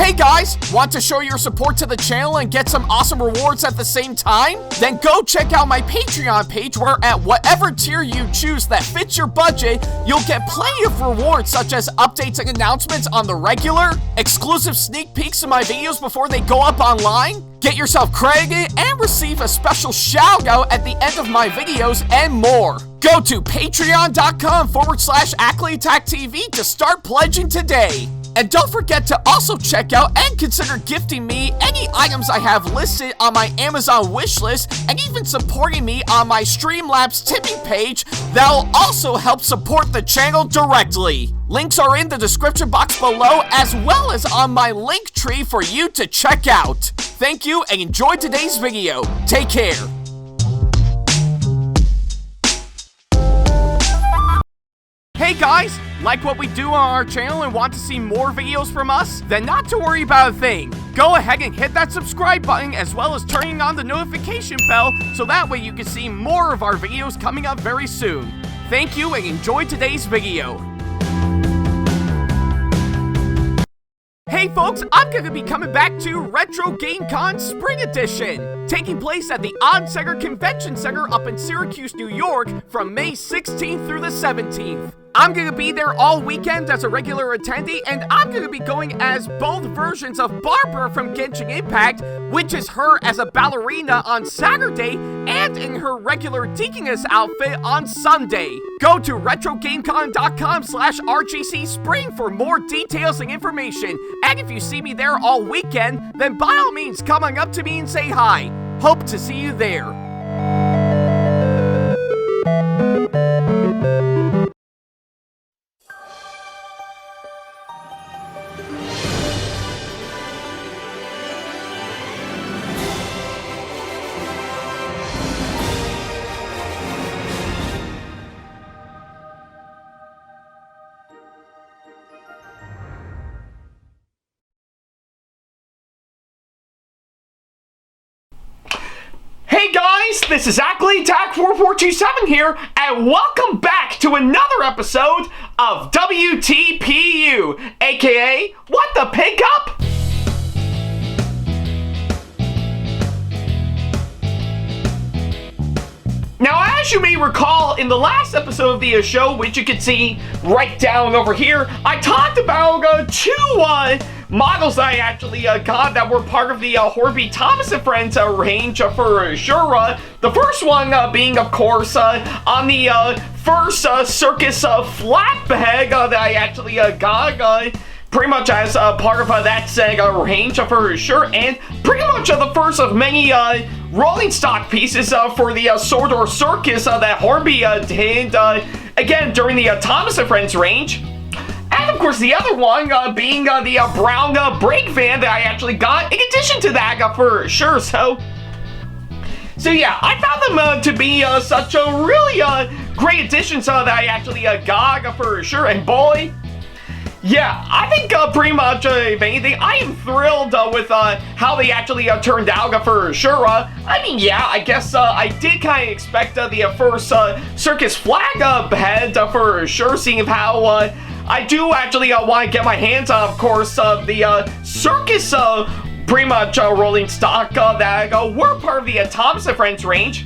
Hey guys, want to show your support to the channel and get some awesome rewards at the same time? Then go check out my Patreon page where at whatever tier you choose that fits your budget, you'll get plenty of rewards such as updates and announcements on the regular, exclusive sneak peeks of my videos before they go up online, get yourself credited, and receive a special shout out at the end of my videos and more. Go to patreon.com/AckleyAttack44227TV to start pledging today. And don't forget to also check out and consider gifting me any items I have listed on my Amazon wishlist and even supporting me on my Streamlabs tipping page that'll also help support the channel directly. Links are in the description box below as well as on my link tree for you to check out. Thank you and enjoy today's video. Take care. Hey guys, like what we do on our channel and want to see more videos from us? Then not to worry about a thing. Go ahead and hit that subscribe button as well as turning on the notification bell so that way you can see more of our videos coming up very soon. Thank you and enjoy today's video. Hey folks, I'm going to be coming back to Retro GameCon Spring Edition, taking place at the Odd-Center Convention Center up in Syracuse, New York from May 16th through the 17th. I'm going to be there all weekend as a regular attendee, and I'm going to be going as both versions of Barbara from Genshin Impact, which is her as a ballerina on Saturday, and in her regular Deaconess outfit on Sunday. Go to RetroGameCon.com/RGC Spring for more details and information, and if you see me there all weekend, then by all means come on up to me and say hi. Hope to see you there. Hey guys, this is AckleyAttack4427 here, and welcome back to another episode of WTPU, aka What the Pickup? Now, as you may recall, in the last episode of the show, which you can see right down over here, I talked about two models that I actually got that were part of the Hornby Thomas & Friends range for sure. The first one being, of course, on the first Circus flatbed that I actually got. Pretty much as part of that range for sure, and pretty much the first of many rolling stock pieces for the Sordor Circus that Hornby did again during the Thomas & Friends range. And of course the other one being the brown brake van that I actually got in addition to that for sure. So yeah, I found them to be such a really great additions that I actually got for sure, and boy, yeah, I think pretty much, if anything, I am thrilled with how they actually turned out for sure. I mean, yeah, I guess I did kind of expect the first Circus flag head for sure, seeing how I do actually want to get my hands on, of course, the Circus pretty much rolling stock that were part of the Thomas & Friends range.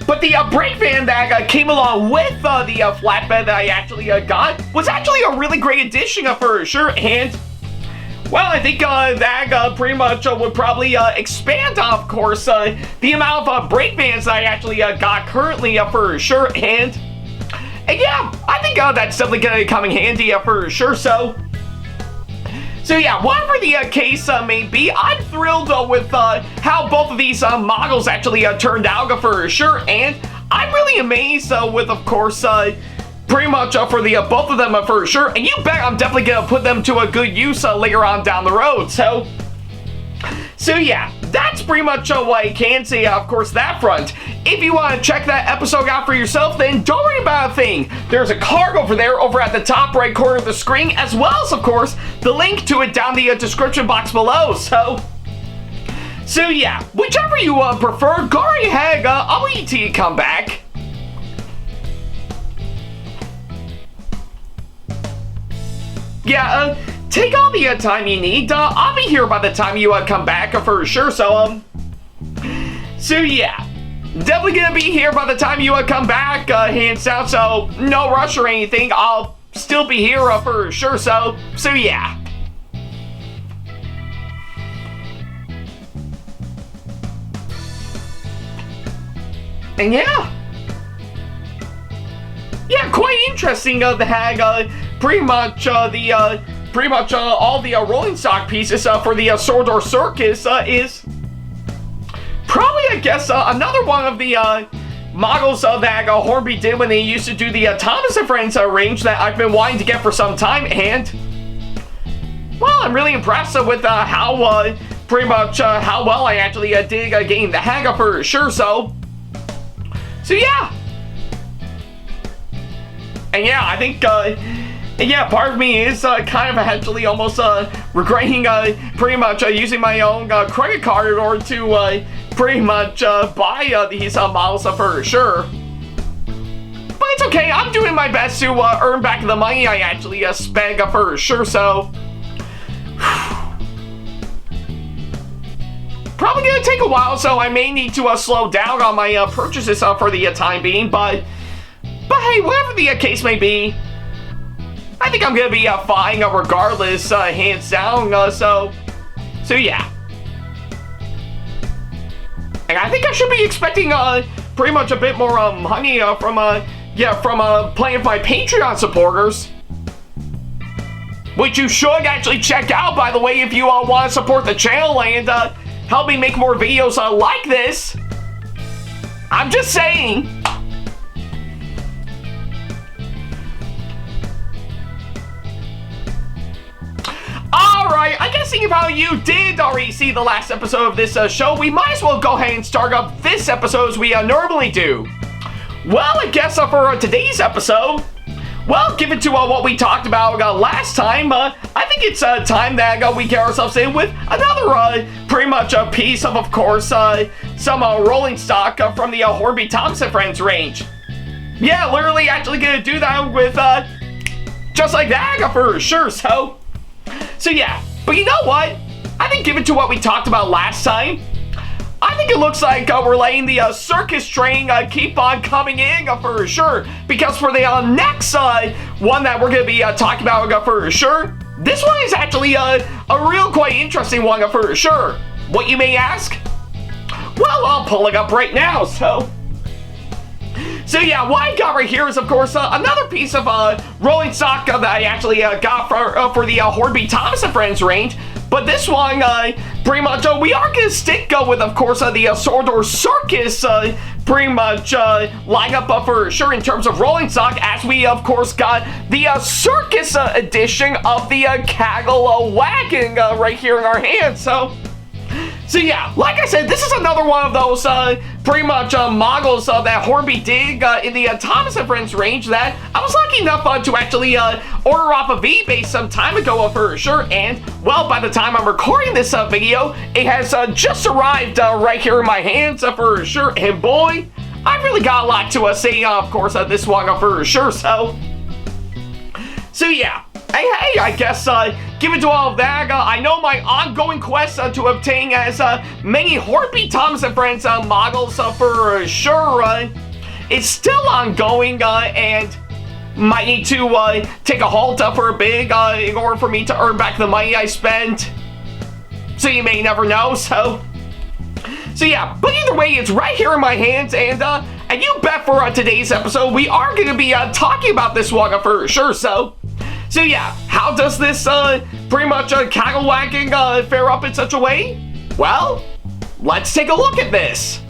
But the brake van that came along with the flatbed that I actually got was actually a really great addition for sure, and well, I think that pretty much would probably expand, of course, the amount of brake vans that I actually got currently for sure, and yeah, I think that's definitely going to come in handy for sure. So yeah, whatever the case may be, I'm thrilled with how both of these models actually turned out for sure, and I'm really amazed with, of course, pretty much for the both of them for sure, and you bet I'm definitely gonna put them to a good use later on down the road. So yeah, that's pretty much what I can say, of course, that front. If you want to check that episode out for yourself, then don't worry about a thing. There's a card over there over at the top right corner of the screen, as well as, of course, the link to it down the description box below. So yeah, whichever you prefer, go right ahead. I'll wait till you come back. Yeah, take all the time you need. I'll be here by the time you come back for sure. So yeah, definitely gonna be here by the time you come back, hands down. So no rush or anything. I'll still be here for sure. So yeah. And yeah, quite interesting. The hag, pretty much all the rolling stock pieces for the Sordor Circus is probably, I guess, another one of the models that Hornby did when they used to do the Thomas & Friends range that I've been wanting to get for some time, and well, I'm really impressed with how well I actually did gain the hang of for sure. So yeah. And yeah, I think, part of me is kind of actually almost regretting pretty much using my own credit card in order to pretty much buy these models for sure. But it's okay, I'm doing my best to earn back the money I actually spent for sure, so probably gonna take a while, so I may need to slow down on my purchases for the time being, but hey, whatever the case may be, I think I'm gonna be fine regardless, hands down, so yeah. And I think I should be expecting pretty much a bit more money from playing with my Patreon supporters, which you should actually check out, by the way, if you want to support the channel and help me make more videos like this. I'm just saying. Alright, I guess seeing how you did already see the last episode of this show, we might as well go ahead and start up this episode as we normally do. Well, I guess for today's episode, well, given to what we talked about last time, I think it's time that we get ourselves in with another pretty much a piece of course, some rolling stock from the Hornby Thomas & Friends range. Yeah, literally actually gonna do that with just like that for sure, so yeah. But you know what? I think given to what we talked about last time, I think it looks like we're letting the circus train keep on coming in for sure. Because for the next one that we're going to be talking about for sure, this one is actually a real quite interesting one for sure. What you may ask? Well, I'll pull it up right now, so yeah, what I got right here is, of course, another piece of rolling stock that I actually got for the Hornby Thomas & Friends range. But this one, pretty much, we are going to stick with, of course, the Sordor Circus pretty much lineup for sure in terms of rolling stock, as we, of course, got the Circus edition of the Wagon right here in our hands. So yeah, like I said, this is another one of those pretty much models that Hornby did in the Thomas & Friends range that I was lucky enough to actually order off of eBay some time ago for sure. And well, by the time I'm recording this video, it has just arrived right here in my hands for sure. And boy, I've really got a lot to say, of course, this one for sure. So yeah. Hey, I guess, given to all of that, I know my ongoing quest to obtain as many Hornby Thomas & Friends models for sure is still ongoing, and might need to take a halt for a bit in order for me to earn back the money I spent. So you may never know, so yeah, but either way, it's right here in my hands, and you bet for today's episode, we are going to be talking about this one for sure, so yeah, how does this pretty much cattle wagging fare up in such a way? Well, let's take a look at this.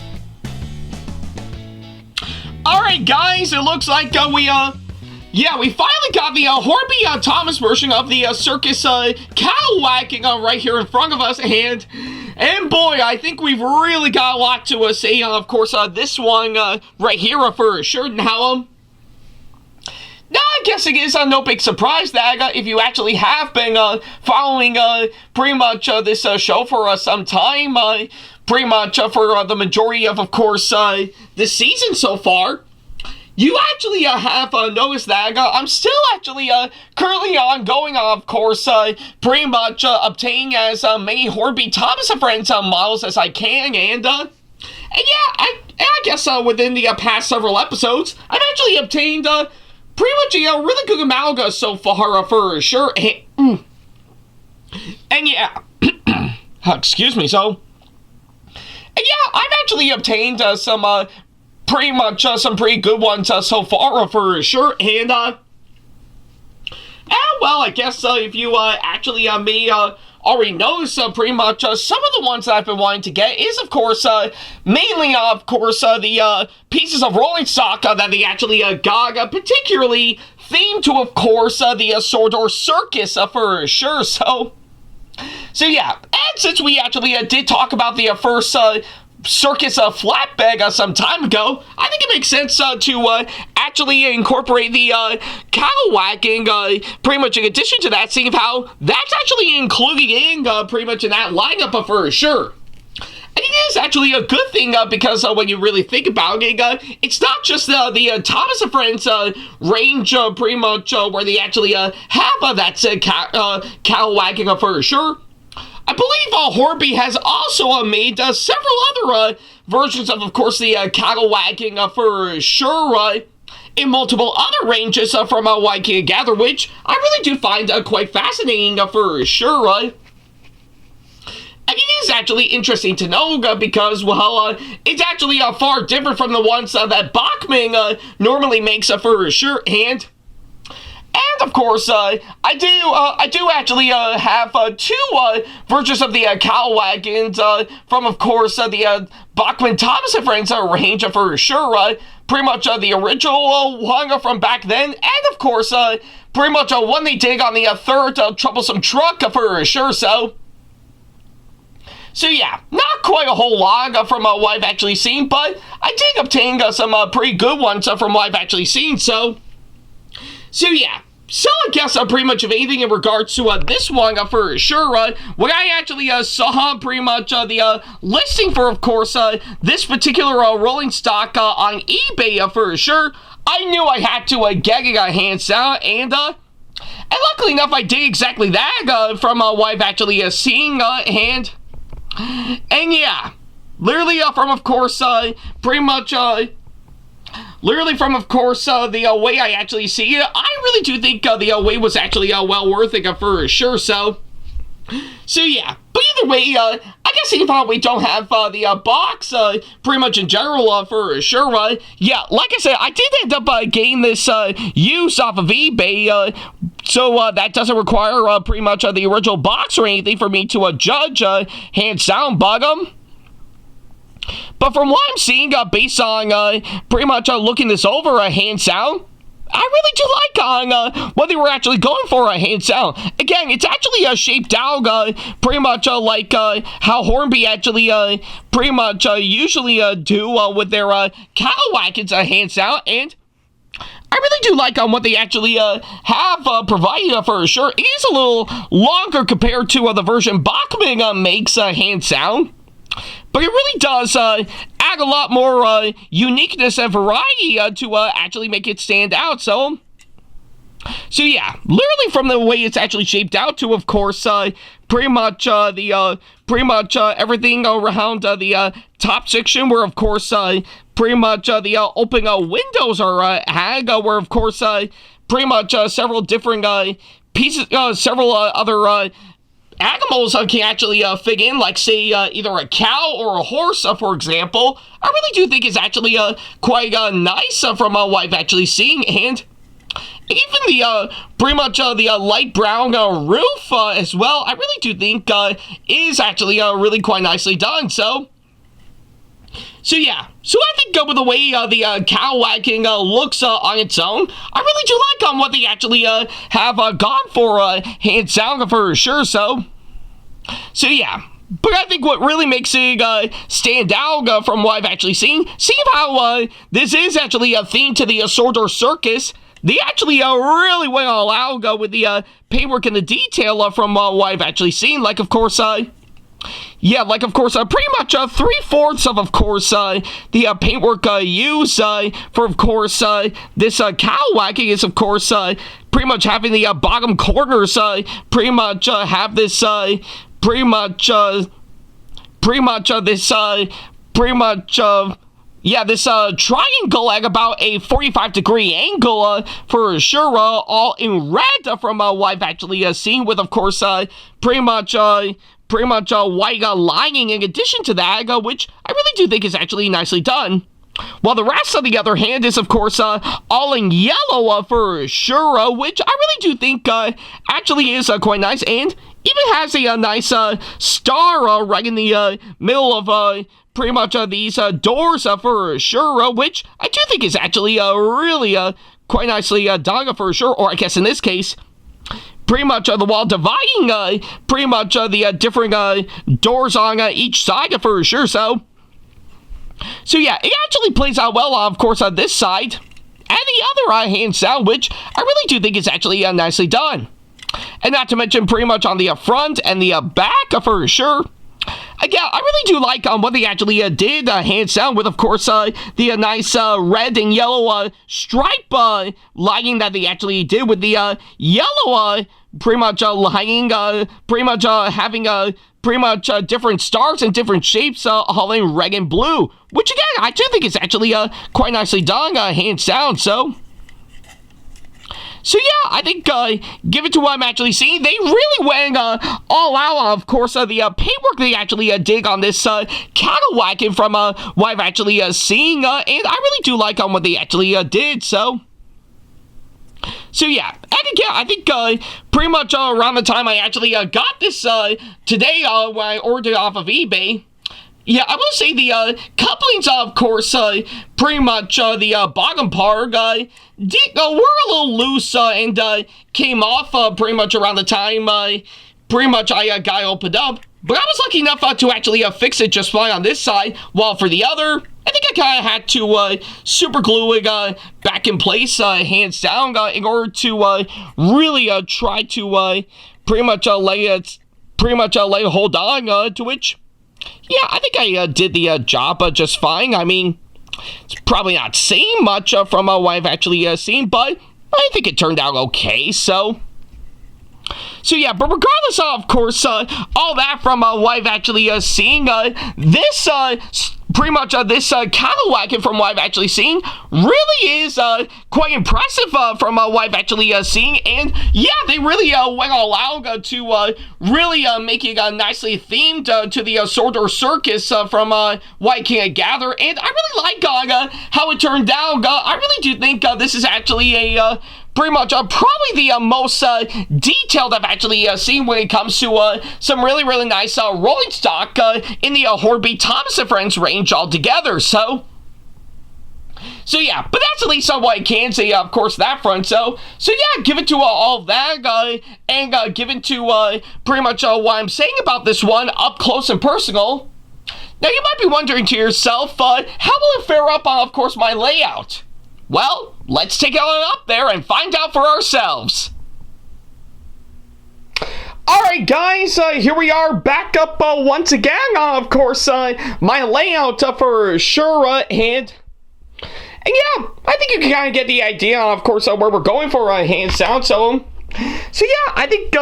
Alright guys, it looks like we finally got the Hornby Thomas version of the Circus cattle wagging right here in front of us, and boy, I think we've really got a lot to say on, of course, this one right here for sure. Now, now, I guess it is no big surprise that if you actually have been following pretty much this show for some time, pretty much for the majority of course, this season so far, you actually have noticed that I'm still actually currently ongoing, of course, pretty much obtaining as many Hornby Thomas and Friends models as I can, and yeah, I guess within the past several episodes, I've actually obtained pretty much a really good amount so far, for sure, and yeah, excuse me, so, and yeah, I've actually obtained some pretty much some pretty good ones so far, for sure, and well, I guess if you actually may already notice, pretty much some of the ones that I've been wanting to get is, of course, mainly, of course, the pieces of rolling stock that they actually got, particularly themed to, of course, the Sordor Circus, for sure, so yeah, and since we actually did talk about the first Circus flatbed some time ago, I think it makes sense to actually incorporate the cattle wagon pretty much in addition to that, seeing how that's actually included in pretty much in that lineup, for sure. And it is actually a good thing because when you really think about it, it's not just the Thomas and Friends range pretty much where they actually have that cattle wagon, for sure. I believe Hornby has also made several other versions of course, the cattle wagon, for sure, in multiple other ranges from what I can gather, which I really do find quite fascinating, for sure. And it is actually interesting to know because, well, it's actually far different from the ones that Bachman normally makes, for sure, and of course, I do actually have two versions of the cow wagons from, of course, the Bachman Thomas and Friends range, for sure. Pretty much the original one from back then, and of course, pretty much one they did on the third Troublesome Truck, for sure. So yeah, not quite a whole lot from what I've actually seen, but I did obtain some pretty good ones from what I've actually seen. So yeah. So I guess pretty much of anything in regards to this one, for sure, when I actually saw pretty much the listing for, of course, this particular rolling stock on eBay, for sure, I knew I had to get it hands down, and luckily enough, I did exactly that from what I've actually seen, and yeah, literally from, of course, pretty much, literally from, of course, the way I actually see it, I really do think the wait was actually well worth it, for sure, so yeah. But either way, I guess even if we don't have the box, pretty much in general, for sure, yeah, like I said, I did end up getting this used off of eBay, so that doesn't require pretty much the original box or anything for me to judge hands down, but from what I'm seeing, based on pretty much looking this over, hands down, I really do like what they were actually going for, hands down. Again, it's actually shaped out pretty much like how Hornby actually pretty much usually do with their cattle wagons, hands down, and I really do like what they actually have provided, for sure. It is a little longer compared to the version Bachman makes, hands down. But it really does add a lot more uniqueness and variety to actually make it stand out. So yeah, literally from the way it's actually shaped out to, of course, pretty much everything around the top section, where, of course, pretty much the open windows are had, where, of course, pretty much several different pieces, several other animals can actually fit in, like, say, either a cow or a horse, for example. I really do think it's actually quite nice from what I've actually seen, and even the pretty much the light brown roof as well, I really do think is actually really quite nicely done. So yeah, so I think with the way the cow wagon looks on its own, I really do like what they actually have gone for, hands down, for sure. So yeah, but I think what really makes it stand out from what I've actually seen, seeing how this is actually a theme to the Sordor Circus, they actually really went all out with the paintwork and the detail from what I've actually seen. Like, of course, Yeah, like, of course, pretty much 3/4 of course, the paintwork used for, of course, this cattle wagon is, of course, pretty much having the bottom corners pretty much have this, this triangle at about a 45-degree angle for sure, all in red from what I've actually seen, with, of course, pretty much white lining in addition to that, which I really do think is actually nicely done. While the rest, on the other hand, is, of course, all in yellow for sure, which I really do think actually is quite nice, and even has a nice star right in the middle of pretty much these doors for sure, which I do think is actually really quite nicely done for sure, or I guess in this case, pretty much the wall dividing pretty much the different doors on each side for sure. So yeah, it actually plays out well, of course, on this side and the other hands down, which I really do think is actually nicely done. And not to mention pretty much on the front and the back for sure. Again, I really do like what they actually did, hands down, with, of course, the nice red and yellow stripe lining that they actually did, with the yellow pretty much lining, pretty much having pretty much different stars and different shapes all in red and blue, which again, I do think is actually quite nicely done, hands down. So yeah, I think, given to what I'm actually seeing, they really went all out, of course, the paintwork they actually did on this cattle wagon from what I've actually seen, and I really do like what they actually did, so yeah, and again, I think pretty much around the time I actually got this today when I ordered it off of eBay, yeah, I will say the couplings, of course, pretty much the bottom part were a little loose and came off pretty much around the time pretty much I got opened up. But I was lucky enough to actually fix it just fine on this side, while for the other, I think I kind of had to super glue it back in place, hands down, in order to really try to pretty much lay it hold on, to which, yeah, I think I did the job just fine. I mean, it's probably not saying much from what I've actually seen, but I think it turned out okay, so yeah, but regardless of course, all that from what I've actually seen, this pretty much this cattle wagon, from what I've actually seen, really is quite impressive from what I've actually seen, and yeah, they really went all out to really make it nicely themed to the sort of circus from what I can gather, and I really like how it turned out. I really do think this is actually a pretty much probably the most detailed I've actually seen when it comes to some really, really nice rolling stock in the Hornby Thomas & Friends range altogether. So yeah, but that's at least what I can say, of course, that front. So yeah, given to all of that, and given to pretty much what I'm saying about this one up close and personal, now you might be wondering to yourself, how will it fare up on, of course, my layout? Well, let's take it on up there and find out for ourselves. Alright guys, here we are back up once again, of course, my layout for sure, and yeah, I think you can kind of get the idea, of course, where we're going for hands down, so yeah, I think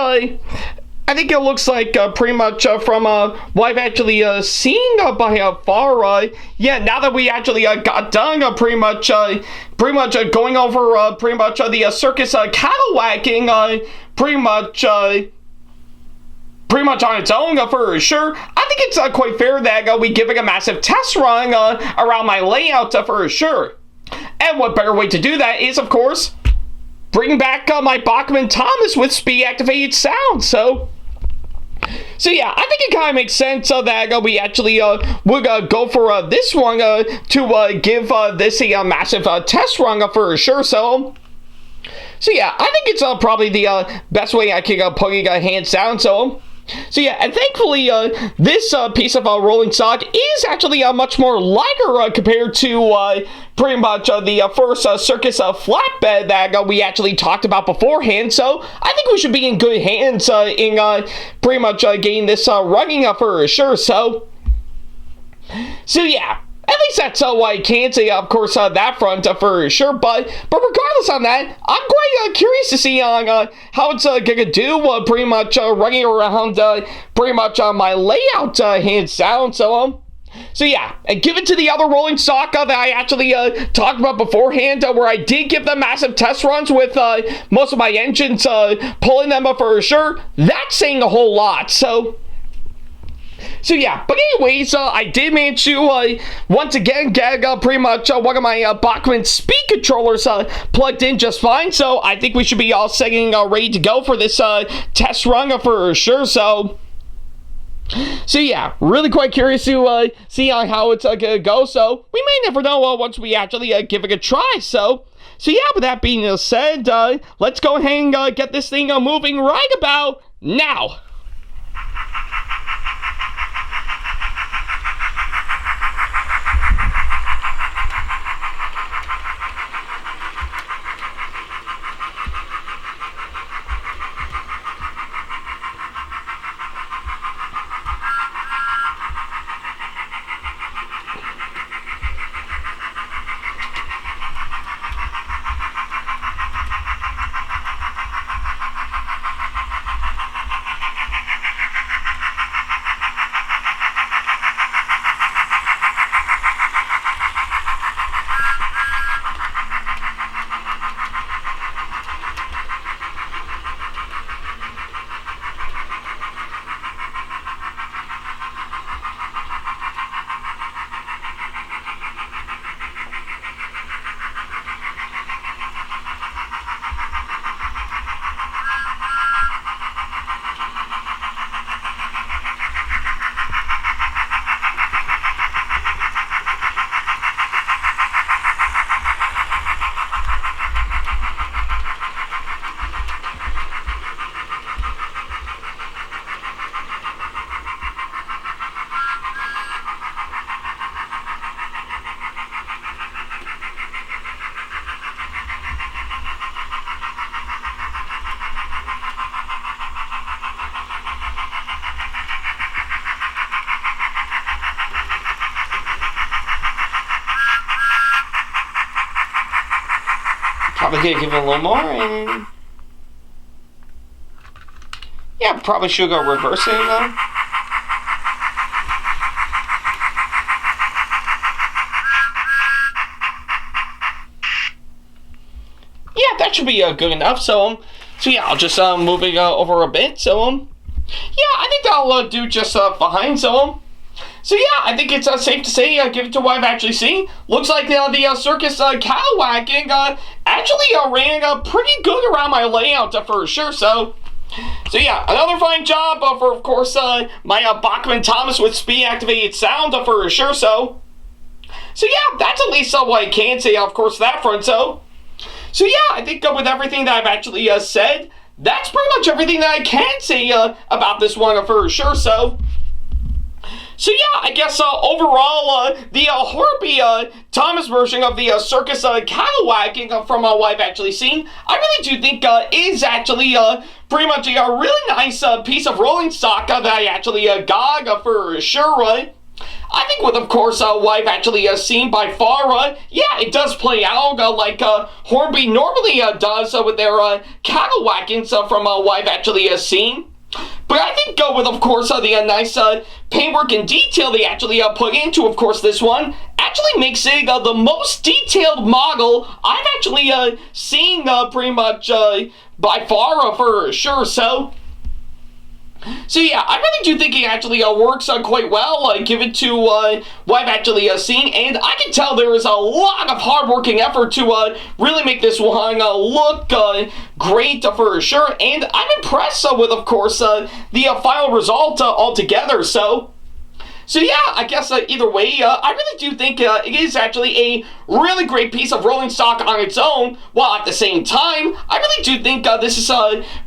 it looks like pretty much from what I've actually seen by far, yeah, now that we actually got done pretty much going over pretty much the Circus cattle wagon, pretty much on its own for sure. I think it's quite fair that we give it a massive test run around my layout for sure. And what better way to do that is, of course, bring back my Bachman Thomas with speed activated sound. So yeah, I think it kind of makes sense that we actually would go for this one to give this a massive test run for sure. So yeah, I think it's probably the best way I can put it hands down. So yeah, and thankfully this piece of rolling stock is actually much more lighter compared to pretty much the first Circus flatbed that we actually talked about beforehand. So I think we should be in good hands in pretty much getting this running for sure. So yeah. At least that's what I can say, of course, that front for sure. But regardless on that, I'm quite curious to see on how it's gonna do. Pretty much running around pretty much on my layout, hands down. So yeah, and give it to the other rolling stock that I actually talked about beforehand, where I did give them massive test runs with most of my engines pulling them up for sure. That's saying a whole lot. So yeah, but anyways, I did manage to once again get pretty much one of my Bachmann speed controllers plugged in just fine. So I think we should be all setting ready to go for this test run for sure. So yeah, really quite curious to see on how it's gonna go. So we may never know once we actually give it a try. So yeah, with that being said, let's go ahead and get this thing moving right about now. Probably gonna give it a little more, and yeah, probably should go reversing though. Yeah, that should be good enough. So yeah, I'll just move it over a bit. So yeah, I think that'll do just fine. So yeah, I think it's safe to say, give it to what I've actually seen. Looks like the Circus cattle wagon actually ran pretty good around my layout for sure. So yeah, another fine job for, of course, my Bachmann Thomas with speed activated sound for sure. So yeah, that's at least what I can say, of course, that front. So yeah, I think with everything that I've actually said, that's pretty much everything that I can say about this one for sure. So yeah, I guess overall, the Hornby Thomas version of the Circus cattle wagon from what I've actually seen, I really do think is actually pretty much a really nice piece of rolling stock that I actually got for sure. I think with, of course, what I've actually seen by far, yeah, it does play out like Hornby normally does with their cattle wagons from what I've actually seen. But I think with, of course, the nice paintwork and detail they actually put into, of course, this one actually makes it the most detailed model I've actually seen pretty much by far for sure. So yeah, I really do think it actually works quite well. Give it to what I've actually seen, and I can tell there is a lot of hard-working effort to really make this one look great for sure. And I'm impressed with, of course, the final result altogether. So yeah, I guess either way, I really do think it is actually a really great piece of rolling stock on its own, while at the same time, I really do think this is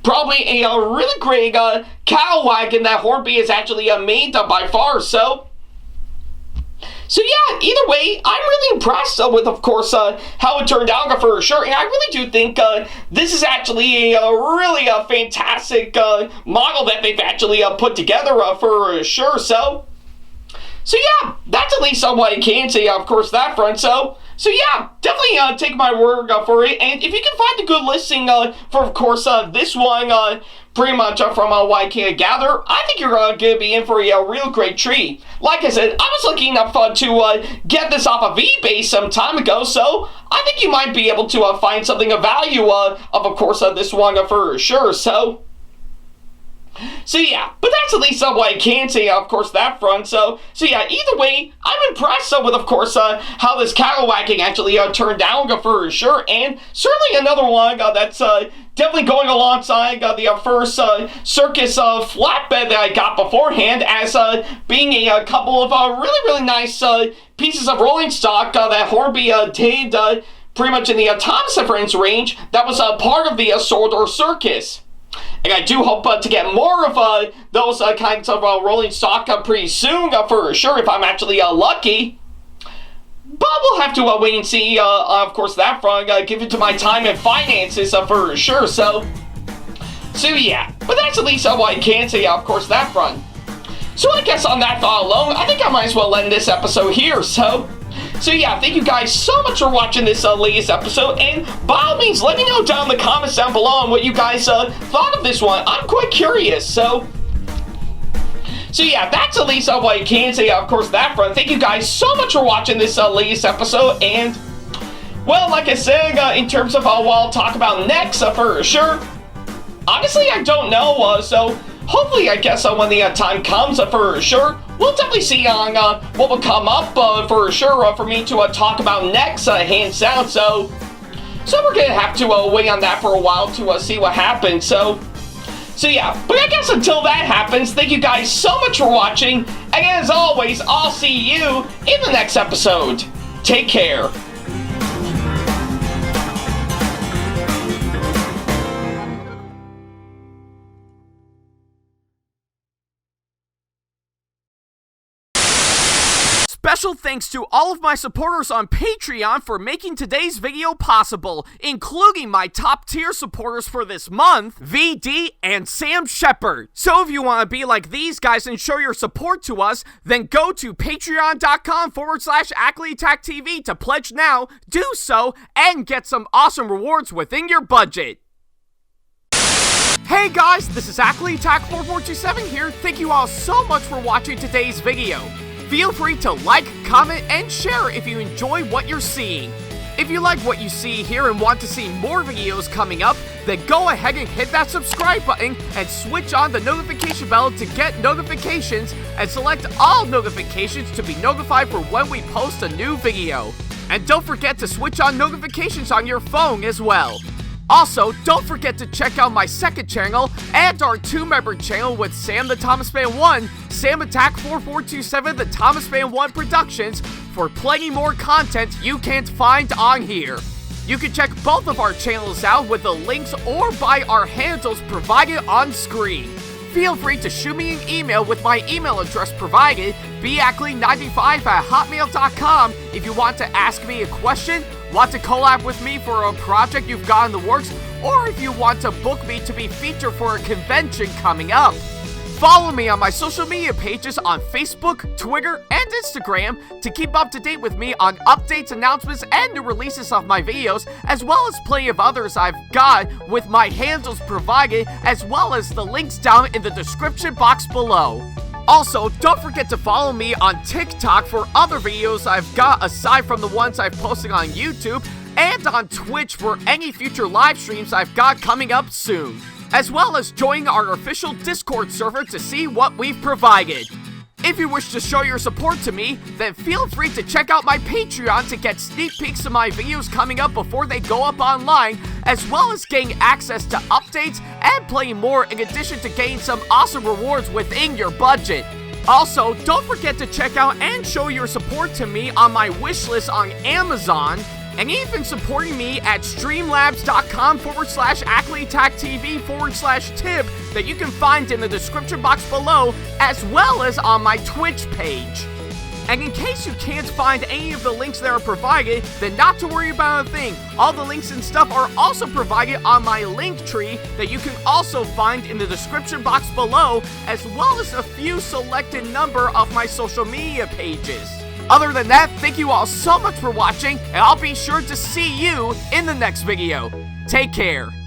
probably a really great cow wagon that Hornby has actually made by far. So So yeah, either way, I'm really impressed with, of course, how it turned out for sure. And I really do think this is actually a really fantastic model that they've actually put together for sure. So yeah, that's at least what I can say, of course, that front. So yeah, definitely take my word for it. And if you can find a good listing for, of course, this one, pretty much from what I can gather, I think you're going to be in for a real great treat. Like I said, I was looking up to get this off of eBay some time ago, so I think you might be able to find something of value of course, this one for sure. So yeah, but that's at least what I can say, of course, that front. So yeah, either way, I'm impressed with, of course, how this cattle wagon actually turned out for sure. And certainly another one that's definitely going alongside the first Circus flatbed that I got beforehand, as being a couple of really nice pieces of rolling stock that Hornby did pretty much in the ThomasFan1 range that was part of the sword or Circus. And I do hope to get more of those kinds of rolling stock pretty soon for sure, if I'm actually lucky. But we'll have to wait and see, of course, that front, give it to my time and finances for sure. So yeah, but that's at least what I can say, of course, that front. So I guess on that thought alone, I think I might as well end this episode here. So yeah, thank you guys so much for watching this latest episode, and by all means, let me know down in the comments down below on what you guys thought of this one. I'm quite curious. So yeah, that's at least what I can say, of course, that front. Thank you guys so much for watching this latest episode, and well, like I said, in terms of what I'll talk about next for sure, honestly, I don't know, so hopefully, I guess when the time comes for sure, we'll definitely see on what will come up for sure for me to talk about next, hands down. So we're gonna have to wait on that for a while to see what happens. So yeah, but I guess until that happens, thank you guys so much for watching, and as always, I'll see you in the next episode. Take care. Special thanks to all of my supporters on Patreon for making today's video possible, including my top tier supporters for this month, VD and Sam Shepard. So if you want to be like these guys and show your support to us, then go to patreon.com/AckleyTackTV to pledge now, do so, and get some awesome rewards within your budget. Hey guys, this is AckleyTack4427 here. Thank you all so much for watching today's video. Feel free to like, comment, and share if you enjoy what you're seeing. If you like what you see here and want to see more videos coming up, then go ahead and hit that subscribe button and switch on the notification bell to get notifications, and select all notifications to be notified for when we post a new video. And don't forget to switch on notifications on your phone as well. Also, don't forget to check out my second channel and our 2-member channel with Sam the ThomasFan1, SamAttack4427TheThomasFan1 Productions, for plenty more content you can't find on here. You can check both of our channels out with the links or by our handles provided on screen. Feel free to shoot me an email with my email address provided, backley95@hotmail.com, if you want to ask me a question, want to collab with me for a project you've got in the works, or if you want to book me to be featured for a convention coming up. Follow me on my social media pages on Facebook, Twitter, and Instagram to keep up to date with me on updates, announcements, and new releases of my videos, as well as plenty of others I've got with my handles provided, as well as the links down in the description box below. Also, don't forget to follow me on TikTok for other videos I've got aside from the ones I've posted on YouTube, and on Twitch for any future live streams I've got coming up soon, as well as join our official Discord server to see what we've provided. If you wish to show your support to me, then feel free to check out my Patreon to get sneak peeks of my videos coming up before they go up online, as well as getting access to updates and plenty more, in addition to getting some awesome rewards within your budget. Also, don't forget to check out and show your support to me on my wishlist on Amazon, and even supporting me at streamlabs.com/AckleyTackTV/tip that you can find in the description box below, as well as on my Twitch page. And in case you can't find any of the links that are provided, then not to worry about a thing. All the links and stuff are also provided on my link tree that you can also find in the description box below, as well as a few selected number of my social media pages. Other than that, thank you all so much for watching, and I'll be sure to see you in the next video. Take care.